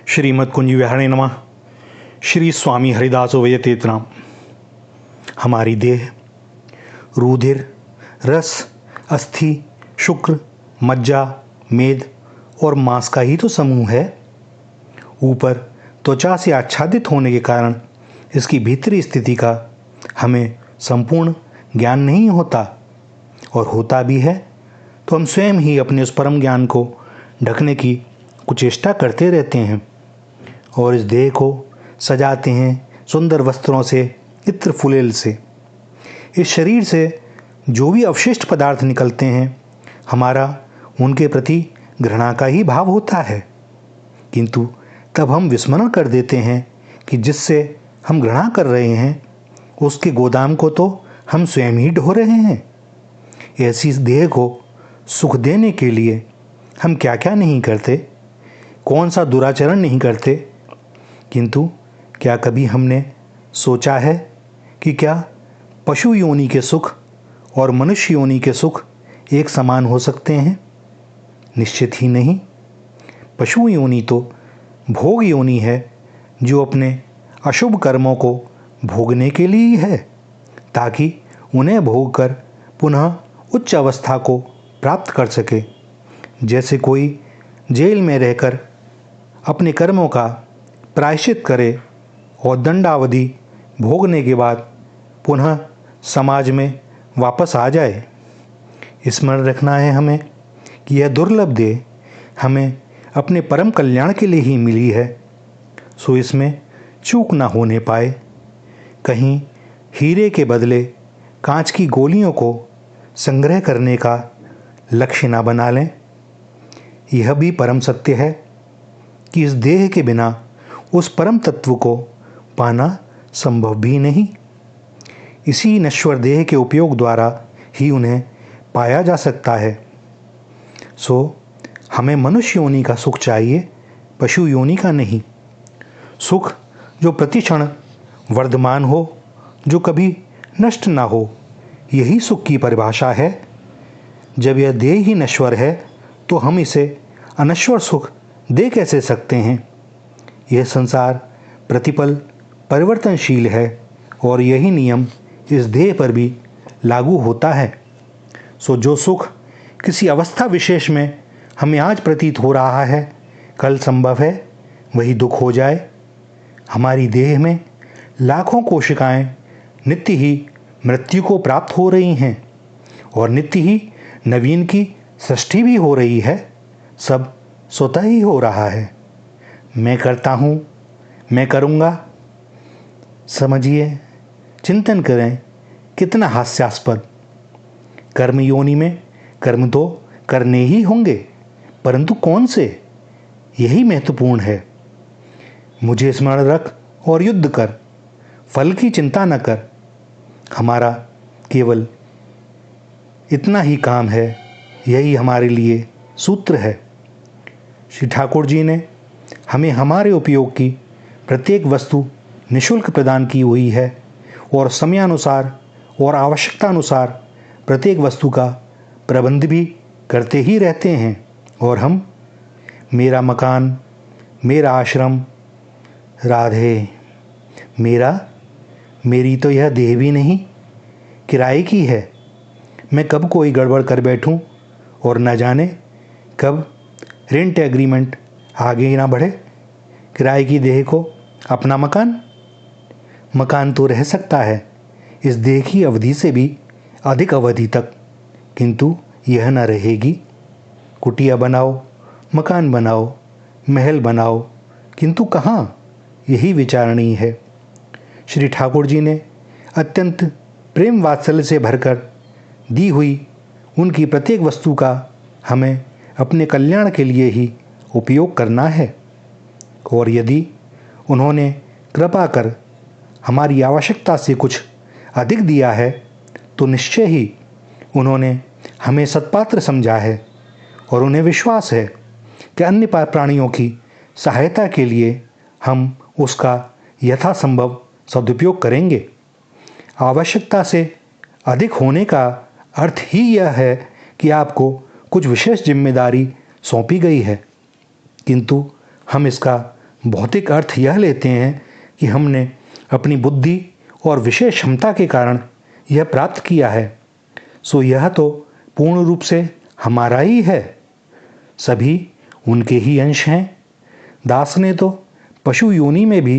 श्रीमद्कुंज विहारिणे नमः। श्री स्वामी हरिदास वयतीतराम। हमारी देह रुधिर, रस, अस्थि, शुक्र, मज्जा, मेद और मांस का ही तो समूह है। ऊपर त्वचा से आच्छादित होने के कारण इसकी भीतरी स्थिति का हमें संपूर्ण ज्ञान नहीं होता, और होता भी है तो हम स्वयं ही अपने उस परम ज्ञान को ढकने की कुचेष्टा करते रहते हैं और इस देह को सजाते हैं सुंदर वस्त्रों से, इत्र फुलेल से। इस शरीर से जो भी अवशिष्ट पदार्थ निकलते हैं, हमारा उनके प्रति घृणा का ही भाव होता है, किंतु तब हम विस्मरण कर देते हैं कि जिससे हम घृणा कर रहे हैं उसके गोदाम को तो हम स्वयं ही ढो रहे हैं। ऐसी इस देह को सुख देने के लिए हम क्या क्या नहीं करते, कौन सा दुराचरण नहीं करते, किंतु क्या कभी हमने सोचा है कि क्या पशु योनि के सुख और मनुष्य योनि के सुख एक समान हो सकते हैं? निश्चित ही नहीं। पशु योनि तो भोग योनि है, जो अपने अशुभ कर्मों को भोगने के लिए ही है, ताकि उन्हें भोग कर पुनः उच्च अवस्था को प्राप्त कर सके। जैसे कोई जेल में रहकर अपने कर्मों का प्रायश्चित करे और दंडावधि भोगने के बाद पुनः समाज में वापस आ जाए। स्मरण रखना है हमें कि यह दुर्लभ देह हमें अपने परम कल्याण के लिए ही मिली है, सो इसमें चूक ना होने पाए। कहीं हीरे के बदले कांच की गोलियों को संग्रह करने का लक्ष्य ना बना लें। यह भी परम सत्य है कि इस देह के बिना उस परम तत्व को पाना संभव भी नहीं। इसी नश्वर देह के उपयोग द्वारा ही उन्हें पाया जा सकता है। सो हमें मनुष्य योनि का सुख चाहिए, पशु योनि का नहीं। सुख जो प्रतिक्षण वर्धमान हो, जो कभी नष्ट ना हो, यही सुख की परिभाषा है। जब यह देह ही नश्वर है तो हम इसे अनश्वर सुख दे कैसे सकते हैं? यह संसार प्रतिपल परिवर्तनशील है और यही नियम इस देह पर भी लागू होता है। सो जो सुख किसी अवस्था विशेष में हमें आज प्रतीत हो रहा है, कल संभव है वही दुख हो जाए। हमारी देह में लाखों कोशिकाएं नित्य ही मृत्यु को प्राप्त हो रही हैं और नित्य ही नवीन की सृष्टि भी हो रही है। सब स्वतः ही हो रहा है। मैं करता हूँ, मैं करूँगा। समझिए, चिंतन करें, कितना हास्यास्पद। कर्म योनि में कर्म तो करने ही होंगे, परंतु कौन से, यही महत्वपूर्ण है। मुझे स्मरण रख और युद्ध कर, फल की चिंता न कर। हमारा केवल इतना ही काम है, यही हमारे लिए सूत्र है। श्री ठाकुर जी ने हमें हमारे उपयोग की प्रत्येक वस्तु निःशुल्क प्रदान की हुई है और समयानुसार और आवश्यकता अनुसार प्रत्येक वस्तु का प्रबंध भी करते ही रहते हैं। और हम, मेरा मकान, मेरा आश्रम, राधे, मेरी तो यह देह भी नहीं, किराए की है। मैं कब कोई गड़बड़ कर बैठूं और न जाने कब रेंट एग्रीमेंट आगे ही ना बढ़े। किराए की देह को अपना मकान तो रह सकता है इस देह की अवधि से भी अधिक अवधि तक, किंतु यह न रहेगी। कुटिया बनाओ, मकान बनाओ, महल बनाओ, किंतु कहाँ, यही विचारणीय है। श्री ठाकुर जी ने अत्यंत प्रेम वात्सल्य से भरकर दी हुई उनकी प्रत्येक वस्तु का हमें अपने कल्याण के लिए ही उपयोग करना है। और यदि उन्होंने कृपा कर हमारी आवश्यकता से कुछ अधिक दिया है, तो निश्चय ही उन्होंने हमें सत्पात्र समझा है और उन्हें विश्वास है कि अन्य प्राणियों की सहायता के लिए हम उसका यथासंभव सदुपयोग करेंगे। आवश्यकता से अधिक होने का अर्थ ही यह है कि आपको कुछ विशेष जिम्मेदारी सौंपी गई है, किंतु हम इसका भौतिक अर्थ यह लेते हैं कि हमने अपनी बुद्धि और विशेष क्षमता के कारण यह प्राप्त किया है, सो यह तो पूर्ण रूप से हमारा ही है, सभी उनके ही अंश हैं। दास ने तो पशु योनि में भी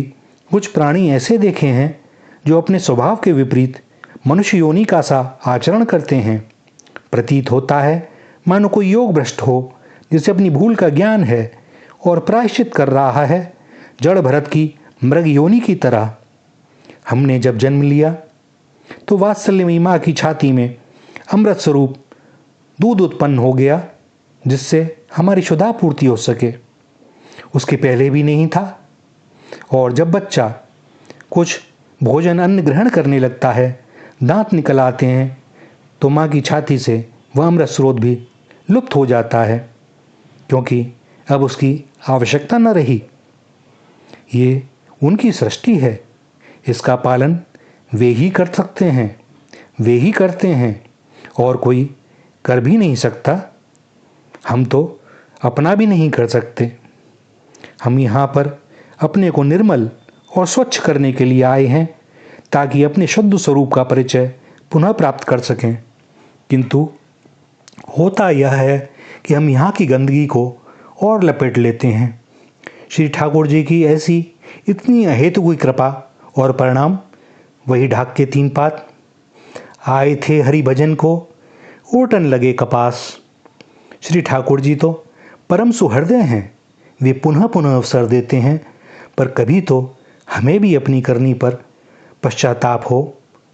कुछ प्राणी ऐसे देखे हैं जो अपने स्वभाव के विपरीत मनुष्य योनि का सा आचरण करते हैं। प्रतीत होता है मानो कोई योग भ्रष्ट हो, जिसे अपनी भूल का ज्ञान है और प्रायश्चित कर रहा है जड़ भरत की मृग योनि की तरह। हमने जब जन्म लिया तो वात्सल्यमयी माँ की छाती में अमृत स्वरूप दूध उत्पन्न हो गया, जिससे हमारी क्षुधा पूर्ति हो सके। उसके पहले भी नहीं था। और जब बच्चा कुछ भोजन अन्न ग्रहण करने लगता है, दांत निकल आते हैं, तो माँ की छाती से वह अमृत स्रोत भी लुप्त हो जाता है, क्योंकि अब उसकी आवश्यकता न रही। ये उनकी सृष्टि है, इसका पालन वे ही कर सकते हैं, वे ही करते हैं और कोई कर भी नहीं सकता। हम तो अपना भी नहीं कर सकते। हम यहाँ पर अपने को निर्मल और स्वच्छ करने के लिए आए हैं, ताकि अपने शुद्ध स्वरूप का परिचय पुनः प्राप्त कर सकें। किंतु होता यह है कि हम यहाँ की गंदगी को और लपेट लेते हैं। श्री ठाकुर जी की ऐसी इतनी अहेतुकी कृपा और परिणाम वही ढाक के 3 पात। आए थे हरि भजन को, ओटन लगे कपास। श्री ठाकुर जी तो परम सुहृदय हैं, वे पुनः पुनः अवसर देते हैं, पर कभी तो हमें भी अपनी करनी पर पश्चाताप हो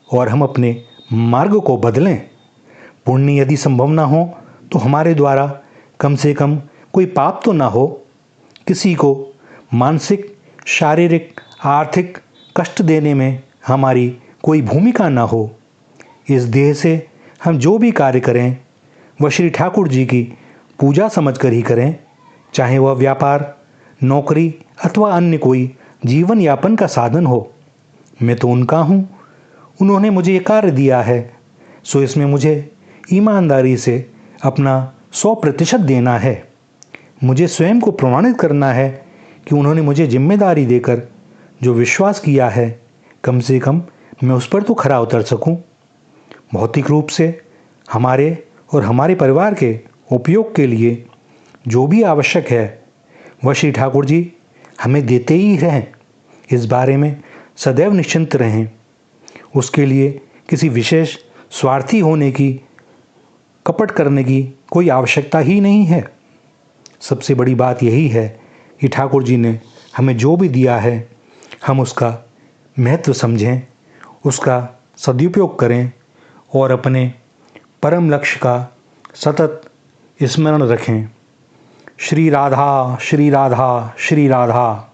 और हम अपने मार्ग को बदलें। पुण्य यदि संभव ना हो तो हमारे द्वारा कम से कम कोई पाप तो ना हो, किसी को मानसिक, शारीरिक, आर्थिक कष्ट देने में हमारी कोई भूमिका ना हो। इस देह से हम जो भी कार्य करें वह श्री ठाकुर जी की पूजा समझकर ही करें, चाहे वह व्यापार, नौकरी अथवा अन्य कोई जीवन यापन का साधन हो। मैं तो उनका हूँ, उन्होंने मुझे ये कार्य दिया है, सो इसमें मुझे ईमानदारी से अपना 100% देना है। मुझे स्वयं को प्रमाणित करना है कि उन्होंने मुझे जिम्मेदारी देकर जो विश्वास किया है, कम से कम मैं उस पर तो खरा उतर सकूं। भौतिक रूप से हमारे और हमारे परिवार के उपयोग के लिए जो भी आवश्यक है वह श्री ठाकुर जी हमें देते ही रहें। इस बारे में सदैव निश्चिंत रहें। उसके लिए किसी विशेष स्वार्थी होने की, कपट करने की कोई आवश्यकता ही नहीं है। सबसे बड़ी बात यही है कि ठाकुर जी ने हमें जो भी दिया है हम उसका महत्व समझें, उसका सदुपयोग करें और अपने परम लक्ष्य का सतत स्मरण रखें। श्री राधा, श्री राधा, श्री राधा।